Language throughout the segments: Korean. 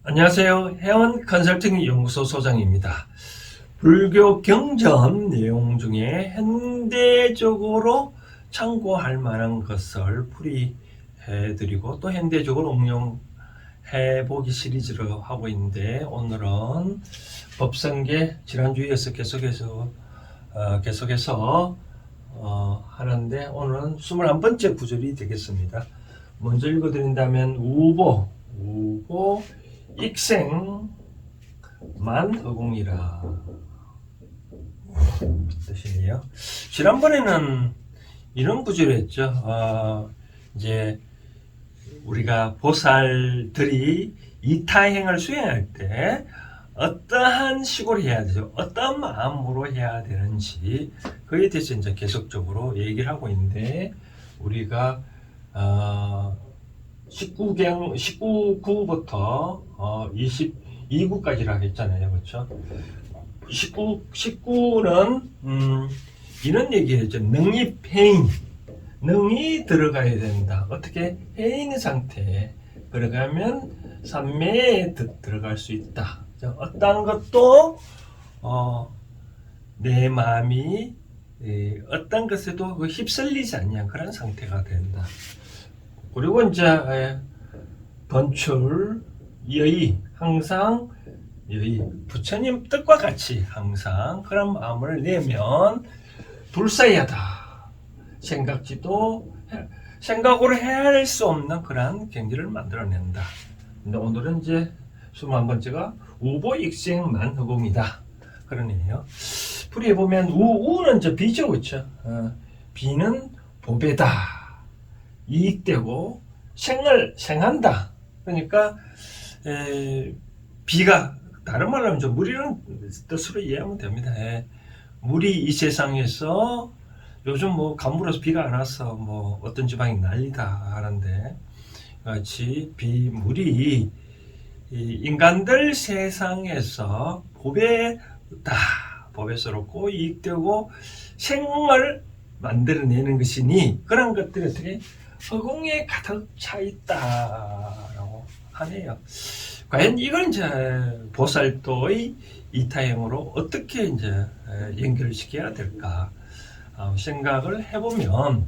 안녕하세요. 해원 컨설팅 연구소 소장입니다. 불교 경전 내용 중에 현대적으로 참고할 만한 것을 풀이해드리고 또 현대적으로 응용해보기 시리즈를 하고 있는데, 오늘은 법성계 지난주에 이어서 계속해서 하는데, 오늘은 21번째 구절이 되겠습니다. 먼저 읽어드린다면 우보 익생 만허공이라 뜻이네요. 지난번에는 이런 구절을 했죠. 이제 우리가 보살들이 이타행을 수행할 때 어떠한 식으로 해야 되죠, 어떤 마음으로 해야 되는지, 그에 대해서 이제 계속적으로 얘기를 하고 있는데, 우리가 19구부터 22구까지라고 했잖아요. 그렇죠? 19는 이런 얘기를 했죠. 능입해인, 능이 들어가야 된다. 어떻게? 해인 상태에 들어가면 삼매에 들어갈 수 있다. 어떤 것도 내 마음이 어떤 것에도 휩쓸리지 않는 그런 상태가 된다. 그리고 이제 번출 여의, 항상 여의, 부처님 뜻과 같이 항상 그런 마음을 내면 불사의하다, 생각으로 헤아릴 수 없는 그런 경지를 만들어낸다. 근데 오늘은 이제 21번째가 우보익생만허공이다, 그러네요. 풀이해보면 우는 이제 비죠, 그렇죠? 비는 보배다, 이익되고 생한다. 그러니까 비가, 다른 말로 하면 물이라는 뜻으로 이해하면 됩니다. 물이 이 세상에서 요즘 뭐 강물에서 비가 안 와서 뭐 어떤 지방이 난리다 하는데, 같이 물이 인간들 세상에서 보배스럽고 이익되고 생을 만들어내는 것이니, 그런 것들이 어떻게 허공에 가득 차 있다라고 하네요. 과연 이걸 이제 보살도의 이타형으로 어떻게 이제 연결을 시켜야 될까 생각을 해보면,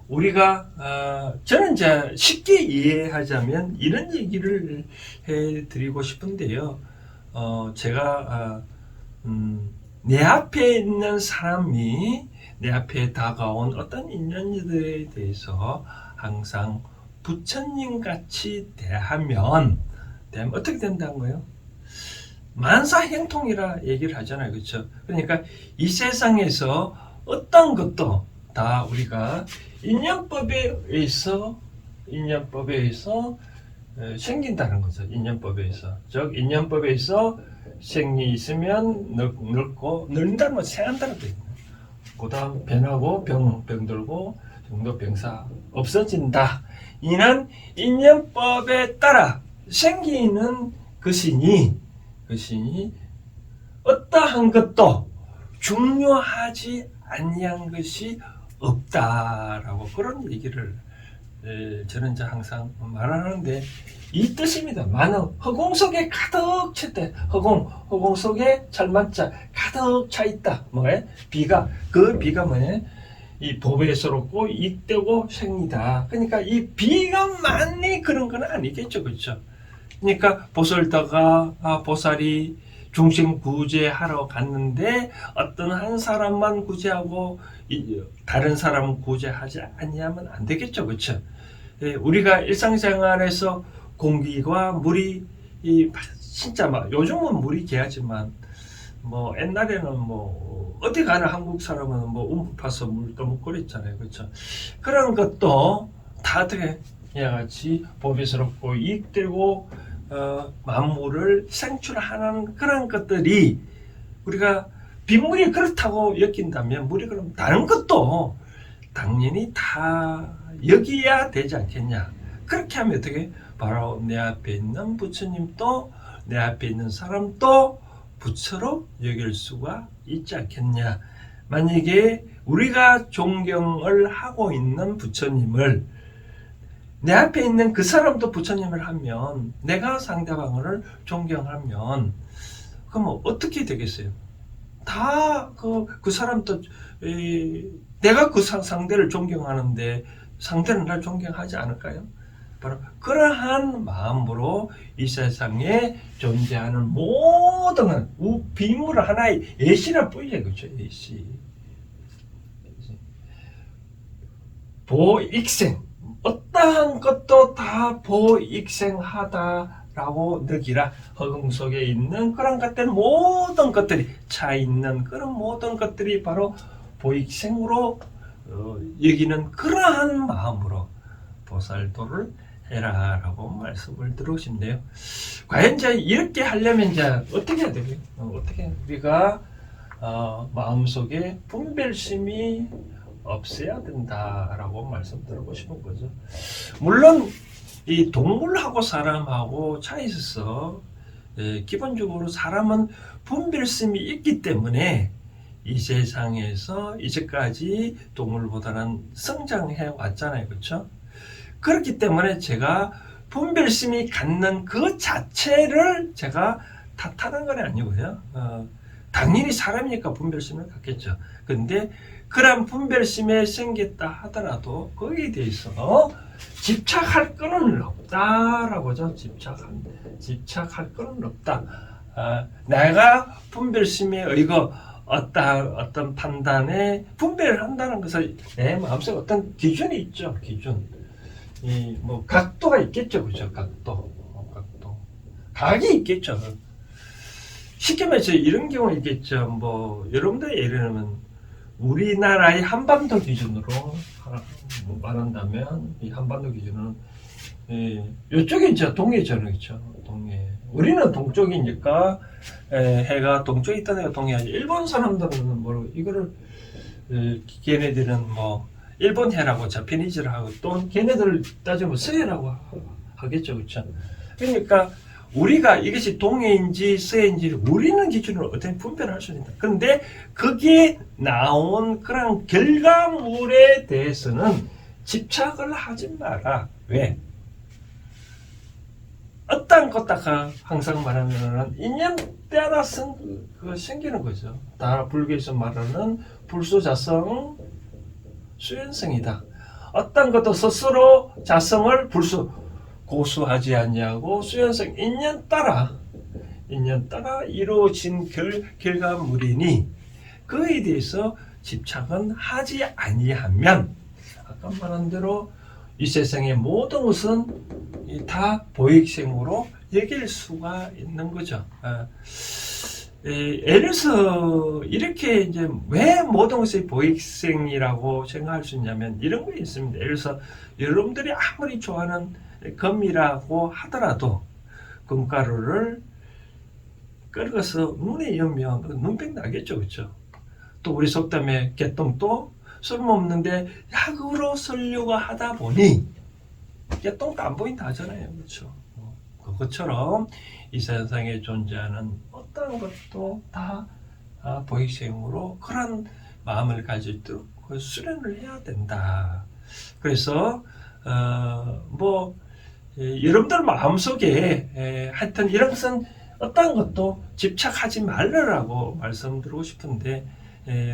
우리가 저는 이제 쉽게 이해하자면 이런 얘기를 해드리고 싶은데요. 제가 내 앞에 있는 사람이 내 앞에 다가온 어떤 인연들에 대해서 항상 부처님같이 대하면 어떻게 된다는 거예요? 만사형통이라 얘기를 하잖아요. 그렇죠? 그러니까 이 세상에서 어떤 것도 다 우리가 인연법에 의해서 생긴다는 거죠. 인연법에 의해서. 즉 인연법에 의해서 생이 있으면 늙고, 늙는다는 건 생한다는 거예요. 그 다음 변하고 병들고 정도 병사 없어진다. 이는 인연법에 따라 생기는 것이니 어떠한 것도 중요하지 아니한 것이 없다라고, 그런 얘기를 저는 이제 항상 말하는데, 이 뜻입니다. 많은 허공 속에 가득 찼대. 허공 속에 절망자 가득 차 있다. 뭐에? 비가 뭐에? 이 보배스럽고 이익되고 생이다. 그러니까 이 비가 많이 그런 건 아니겠죠, 그렇죠? 그러니까 보살이 중생 구제하러 갔는데 어떤 한 사람만 구제하고 다른 사람은 구제하지 아니하면 안 되겠죠, 그렇죠? 우리가 일상생활에서 공기와 물이 진짜 막 요즘은 물이 귀하지만 뭐 옛날에는 뭐 어디 가는 한국 사람은 뭐 움푹파서 물도 먹고 그랬잖아요, 그렇죠? 그런 것도 다 어떻게 같이 보배스럽고 이익되고 만물을 생출하는 그런 것들이, 우리가 빗물이 그렇다고 여긴다면 물이 그럼 다른 것도 당연히 다 여기야 되지 않겠냐. 그렇게 하면 어떻게? 바로 내 앞에 있는 부처님도 내 앞에 있는 사람도 부처로 여길 수가 있지 않겠냐. 만약에 우리가 존경을 하고 있는 부처님을 내 앞에 있는 그 사람도 부처님을 하면 내가 상대방을 존경하면 그럼 어떻게 되겠어요? 다 그 사람도 내가 그 상대를 존경하는데 상대는 날 존경하지 않을까요? 바로 그러한 마음으로 이 세상에 존재하는 모든 비물 하나의 예시라 뿐이죠. 그렇죠? 예시. 보익생. 어떠한 것도 다 보익생하다라고 느끼라. 허공 속에 있는 그런 것들, 모든 것들이 차 있는 그런 모든 것들이 바로 보익생으로 여기는 그러한 마음으로 보살도를 해라라고 말씀을 들으신데요. 과연 이제 이렇게 하려면 이제 어떻게 해야 되겠어요? 어떻게 우리가 마음속에 분별심이 없애야 된다라고 말씀드리고 싶은 거죠. 물론 이 동물하고 사람하고 차이 있어서 기본적으로 사람은 분별심이 있기 때문에 이 세상에서 이제까지 동물보다는 성장해 왔잖아요. 그렇죠? 그렇기 때문에 제가 분별심이 갖는 그 자체를 제가 탓하는 건 아니고요. 당연히 사람이니까 분별심을 갖겠죠. 근데 그런 분별심에 생겼다 하더라도 거기에 대해서 집착할 거는 없다라고죠. 집착할 거는 없다. 내가 분별심에 의거 어떤 판단에 분별을 한다는 것은 내 마음속에 어떤 기준이 있죠. 기준. 뭐 각도가 있겠죠. 그죠? 각도. 각이 있겠죠. 쉽게 말해서 이런 경우 있겠죠. 뭐 여러분들 예를 들면 우리나라의 한반도 기준으로 말한다면 이 한반도 기준은 이쪽이 이제 동해전이죠. 동해. 우리는 동쪽이니까 해가 동쪽에 있던 해가 동해. 일본 사람들은 뭐 이거를 걔네들은 뭐 일본 해라고 자페니즈를 하고 또 걔네들 따지면 서해라고 하겠죠. 그렇죠? 그러니까 우리가 이것이 동해인지 서해인지 우리는 기준으로 어떻게 분별할 수 있다. 그런데 거기에 나온 그런 결과물에 대해서는 집착을 하지 마라. 왜? 어떤 것다가 항상 말하면 인연 따라 생기는 거죠. 다 불교에서 말하는 불수자성 수연성이다. 어떤 것도 스스로 자성을 고수하지 않냐고 수연성 인연 따라 이루어진 결과물이니 그에 대해서 집착은 하지 아니하면 아까 말한 대로 이 세상의 모든 것은 다 보익생으로 여길 수가 있는 거죠. 예를 들어서 이렇게 이제 왜 모든 것이 보익생이라고 생각할 수 있냐면 이런 게 있습니다. 예를 들어서 여러분들이 아무리 좋아하는 금이라고 하더라도 금가루를 끓여서 눈에 여면 눈병 나겠죠. 그렇죠? 또 우리 속담에 개똥도 쓸모없는데 약으로 쓰려고 하다 보니 개똥도 안 보인다 하잖아요. 그렇죠? 그것처럼 이 세상에 존재하는 어떤 것도 다 보익생으로 그런 마음을 가지도록 수련을 해야 된다. 그래서 여러분들 마음속에 하여튼 이런 것은 어떤 것도 집착하지 말라고 말씀드리고 싶은데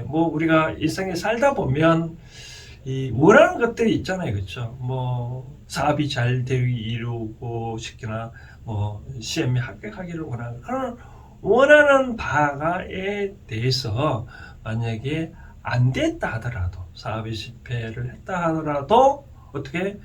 뭐 우리가 일상에 살다 보면 원하는 것들이 있잖아요. 그렇죠? 뭐 사업이 잘 되기 이루고 싶거나 뭐 시험에 합격하기를 원하는 그런 원하는 바에 대해서 만약에 안 됐다 하더라도 사업에 실패를 했다 하더라도 어떻게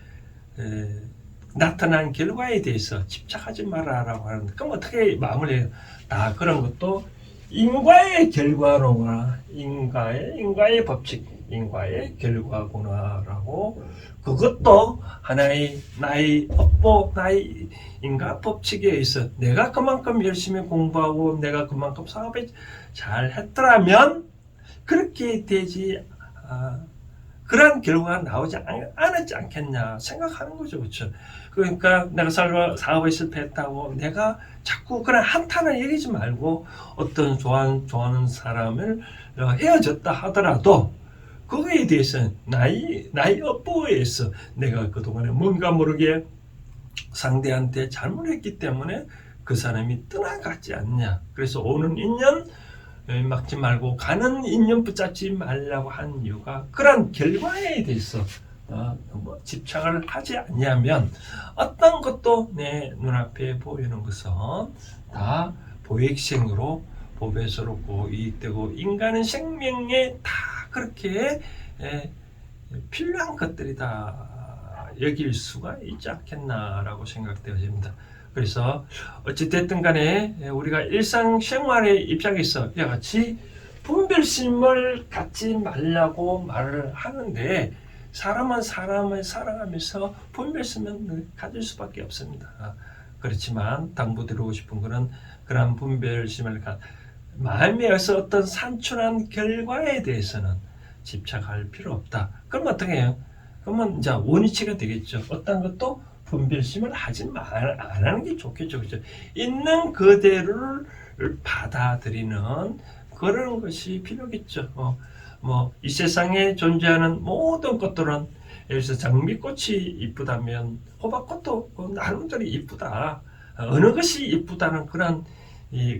나타난 결과에 대해서 집착하지 마라라고 하는데 그럼 어떻게 마음을 해요? 다 그런 것도 인과의 결과로구나. 인과의 법칙, 인과의 결과구나라고 그것도 하나의 나의 업보, 나의 인과 법칙에 의해서 내가 그만큼 열심히 공부하고 내가 그만큼 사업에 잘 했더라면 그렇게 되지 그러한 결과가 나오지 않았지 않겠냐 생각하는 거죠. 그렇죠? 그러니까 내가 사업에 실패했다고 내가 자꾸 그런 한탄을 얘기하지 말고 어떤 좋아하는 사람을 헤어졌다 하더라도 그거에 대해서 나의 업보에서 내가 그동안에 뭔가 모르게 상대한테 잘못했기 때문에 그 사람이 떠나가지 않냐. 그래서 오는 인연 막지 말고 가는 인연 붙잡지 말라고 한 이유가 그런 결과에 대해서 집착을 하지 않냐면 어떤 것도 내 눈앞에 보이는 것은 다 보익생으로 보배스럽고 이익되고 인간의 생명에 다 그렇게 필요한 것들이다 여길 수가 있지 않겠나라고 생각되어집니다. 그래서 어찌됐든 간에 우리가 일상생활의 입장에서 이와 같이 분별심을 갖지 말라고 말을 하는데 사람은 사람을 살아가면서 분별심을 가질 수밖에 없습니다. 그렇지만 당부드리고 싶은 것은 그런 분별심을 마음에서 어떤 산출한 결과에 대해서는 집착할 필요 없다. 그럼 어떻게 해요? 그러면 이제 원위치가 되겠죠. 어떤 것도 분별심을 안 하는 게 좋겠죠. 그렇죠? 있는 그대로를 받아들이는 그런 것이 필요겠죠. 이 세상에 존재하는 모든 것들은 여기서 장미꽃이 이쁘다면 호박꽃도 나름대로 이쁘다. 어느 것이 이쁘다는 그런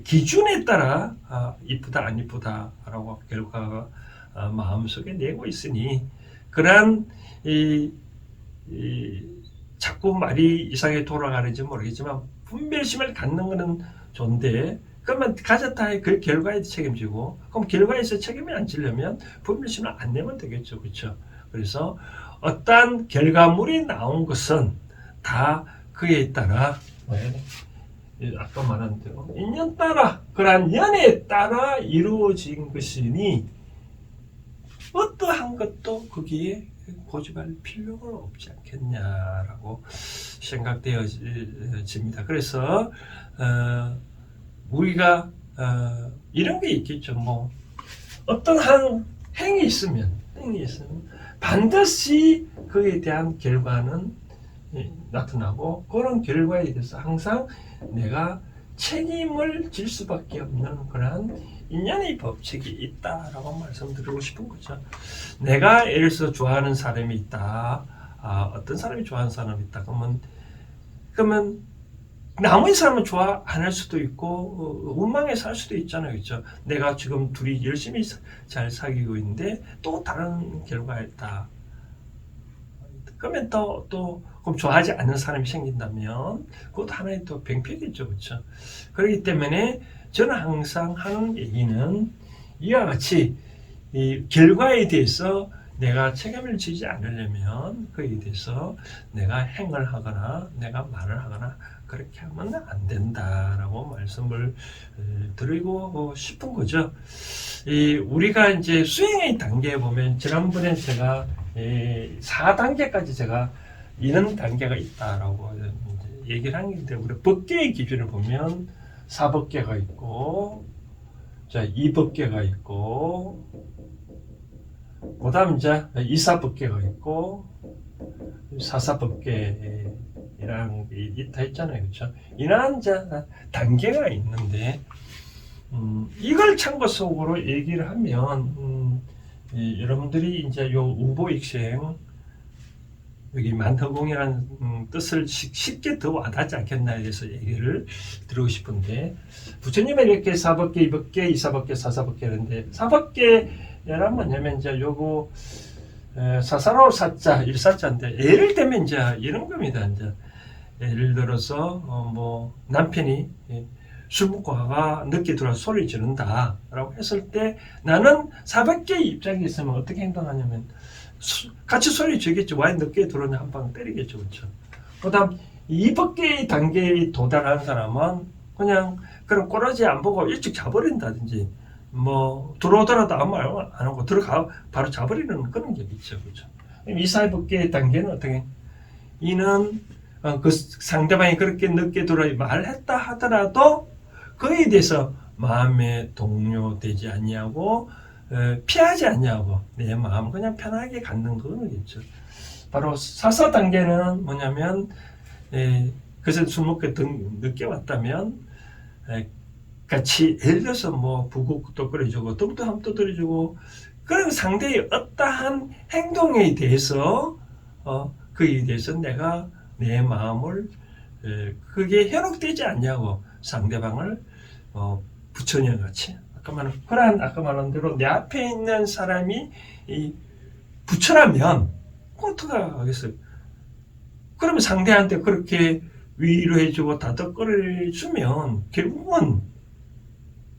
기준에 따라 이쁘다 안 이쁘다라고 결과가 마음속에 내고 있으니 그러한 자꾸 말이 이상하게 돌아가는지 모르겠지만 분별심을 갖는 것은 좋은데 그러면 가졌다 그 결과에 책임지고 그럼 결과에서 책임이 안 지려면 분별심을 안 내면 되겠죠. 그렇죠? 그래서 어떠한 결과물이 나온 것은 다 그에 따라 아까 말한 대로 인연 따라 그러한 연에 따라 이루어진 것이니 어떠한 것도 거기에 고집할 필요가 없지 않겠냐라고 생각되어집니다. 그래서 우리가 이런 게 있겠죠. 어떤 한 행위 있으면 반드시 그에 대한 결과는 나타나고 그런 결과에 대해서 항상 내가 책임을 질 수밖에 없는 그러한 인연의 법칙이 있다라고 말씀드리고 싶은 거죠. 내가 예를 들어서 좋아하는 사람이 있다. 어떤 사람이 좋아하는 사람이 있다. 그러면 나머지 사람은 좋아 안 할 수도 있고 원망해서 할 수도 있잖아요. 그렇죠? 내가 지금 둘이 열심히 잘 사귀고 있는데 또 다른 결과가 있다. 그러면 그럼 좋아하지 않는 사람이 생긴다면 그것도 하나의 또 병폐겠죠. 그렇죠? 그렇기 때문에 저는 항상 하는 얘기는 이와 같이 이 결과에 대해서 내가 책임을 지지 않으려면 그에 대해서 내가 행을 하거나 내가 말을 하거나 그렇게 하면 안 된다라고 말씀을 드리고 싶은 거죠. 우리가 이제 수행의 단계에 보면 지난번에 제가 4단계까지 제가 이런 단계가 있다라고 얘기를 한 게 있는데 우리 법계의 기준을 보면 4법계가 있고 자 2법계가 있고 그 다음 이제 2사법계가 있고 4사법계라는 게 있다 했잖아요. 그렇죠? 이러한 단계가 있는데 이걸 참고 속으로 얘기를 하면 여러분들이 이제 요 우보익생 여기 만터공이라는 뜻을 쉽게 더 와닿지 않겠나에 대해서 얘기를 드리고 싶은데 부처님은 이렇게 4법계, 2법계, 2사법계, 4사법계인데 4법계란 뭐냐면 이제 요거 사사로 사자, 일사자인데 예를 들면 이제 이런 겁니다. 이제 예를 들어서 남편이 술 먹고 와가 늦게 들어와서 소리 지른다 라고 했을 때 나는 400개의 입장에 있으면 어떻게 행동하냐면 같이 소리 지르겠죠. 왜 늦게 들어오냐 한 방 때리겠죠. 그렇죠? 그 다음 200개의 단계에 도달한 사람은 그냥 그런 꼬라지 안 보고 일찍 자버린다든지 들어오더라도 아무 말 안 하고 들어가 바로 자버리는 그런 게 있죠. 그렇죠? 200개의 단계는 어떻게 이는 그 상대방이 그렇게 늦게 들어와 말했다 하더라도 그에 대해서 마음에 동요되지 아니하고 피하지 않냐고 내 마음을 그냥 편하게 갖는 거겠죠. 바로 사사 단계는 뭐냐면 그래서 술 먹게 늦게 왔다면 같이 예를 들어서 뭐 북엇도 끓여주고 떡도 한번 두드려주고 그런 상대의 어떠한 행동에 대해서 그에 대해서 내가 내 마음을 그게 현혹되지 않냐고 상대방을 부처님 같이 아까 말한 대로 내 앞에 있는 사람이 이 부처라면 어떻게 하겠어요? 그러면 상대한테 그렇게 위로해주고 다독거려주면 결국은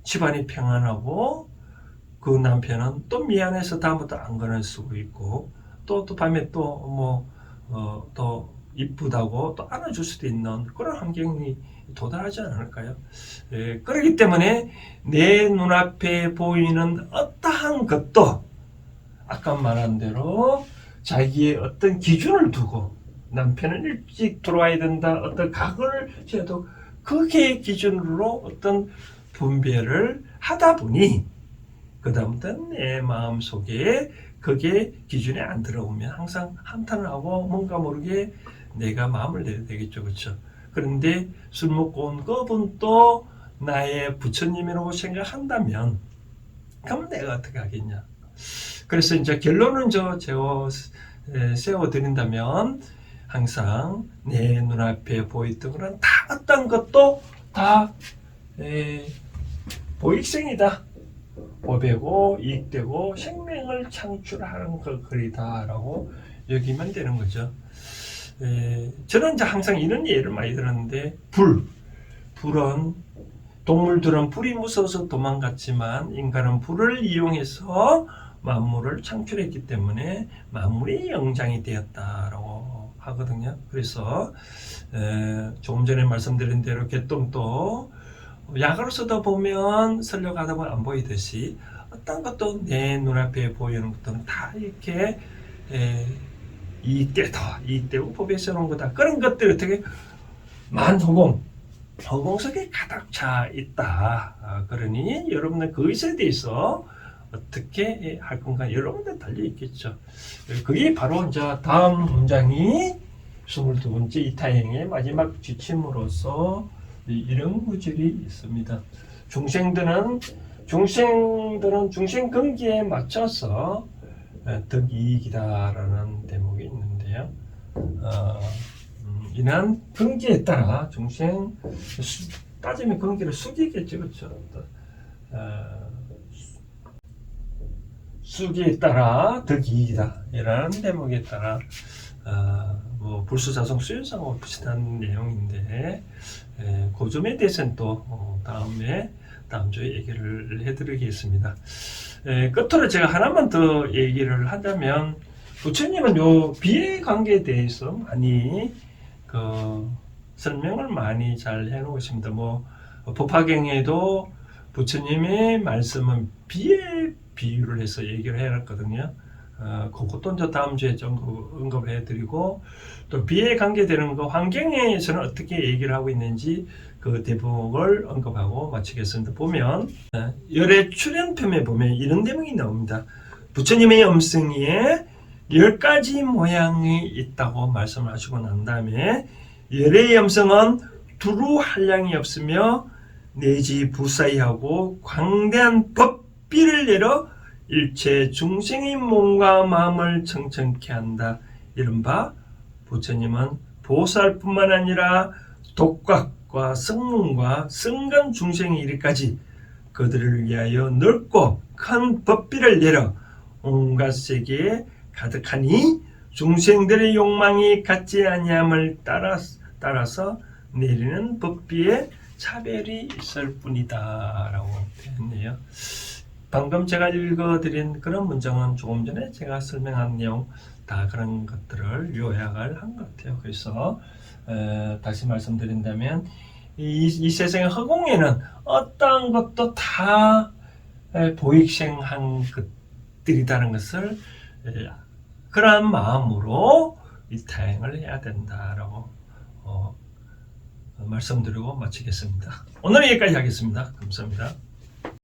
집안이 평안하고 그 남편은 또 미안해서 다음부터 안 그럴 수도 있고 또 밤에 또 또 이쁘다고 또 안아줄 수도 있는 그런 환경이 도달하지 않을까요? 그렇기 때문에 내 눈앞에 보이는 어떠한 것도 아까 말한 대로 자기의 어떤 기준을 두고 남편은 일찍 들어와야 된다 어떤 각오를 해도 그게 기준으로 어떤 분별을 하다 보니 그 다음부터는 내 마음속에 그게 기준에 안 들어오면 항상 한탄을 하고 뭔가 모르게 내가 마음을 내야 되겠죠. 그렇죠? 그런데 술 먹고 온 그분도 나의 부처님이라고 생각한다면 그럼 내가 어떻게 하겠냐. 그래서 이제 결론은 제가 세워드린다면 항상 내 눈앞에 보였던 그런 다 어떤 것도 다 보익생이다. 보배고 이익되고 생명을 창출하는 글이다라고 여기면 되는 거죠. 저는 이제 항상 이런 예를 많이 들었는데 불은 동물들은 불이 무서워서 도망갔지만 인간은 불을 이용해서 만물을 창출했기 때문에 만물이 영장이 되었다라고 하거든요. 그래서 조금 전에 말씀드린 대로 개똥도 약으로 쓰다 보면 설력하다 보면 안 보이듯이 어떤 것도 내 눈앞에 보이는 것들은 다 이렇게 이익되고 법에서 놓은 거다. 그런 것들이 어떻게 허공 속에 가득 차 있다. 그러니 여러분들 그것에 대해서 어떻게 할 건가 여러분들 달려 있겠죠. 그게 바로 이제 다음 문장이 22번째 이타행의 마지막 지침으로서 이런 구절이 있습니다. 중생들은 중생근기에 맞춰서 득이익이다라는 대목이 있는데요. 이는 근기에 따라 중생 따지면 근기를 숙이겠죠, 그렇죠? 숙이에 따라 득이익이다 이라는 대목에 따라 불수자성 수연상하고 비슷한 내용인데 그 점에 대해서는 또 다음 주에 얘기를 해드리겠습니다. 끝으로 제가 하나만 더 얘기를 하자면 부처님은 요 비의 관계에 대해서 많이 설명을 많이 잘 해놓으십니다. 법화경에도 부처님의 말씀은 비의 비유를 해서 얘기를 해놨거든요. 그것도 이제 다음 주에 좀 언급해 드리고 또 비에 관계되는 거 환경에서는 어떻게 얘기를 하고 있는지 그 대목을 언급하고 마치겠습니다. 보면 열의 출연편에 보면 이런 대목이 나옵니다. 부처님의 염승에 10가지 모양이 있다고 말씀을 하시고 난 다음에 열의 염승은 두루 한량이 없으며 내지 부사이하고 광대한 법비를 내려 일체 중생의 몸과 마음을 청청케 한다. 이른바 부처님은 보살뿐만 아니라 독각과 성문과 성간 중생의 이르까지 그들을 위하여 넓고 큰 법비를 내려 온갖 세계에 가득하니 중생들의 욕망이 같지 아니함을 따라서 내리는 법비에 차별이 있을 뿐이다 라고 했네요. 방금 제가 읽어드린 그런 문장은 조금 전에 제가 설명한 내용 다 그런 것들을 요약을 한 것 같아요. 그래서 다시 말씀드린다면 이 세상의 허공에는 어떠한 것도 다 보익생한 것들이라는 것을 그러한 마음으로 이타행을 해야 된다라고 말씀드리고 마치겠습니다. 오늘 여기까지 하겠습니다. 감사합니다.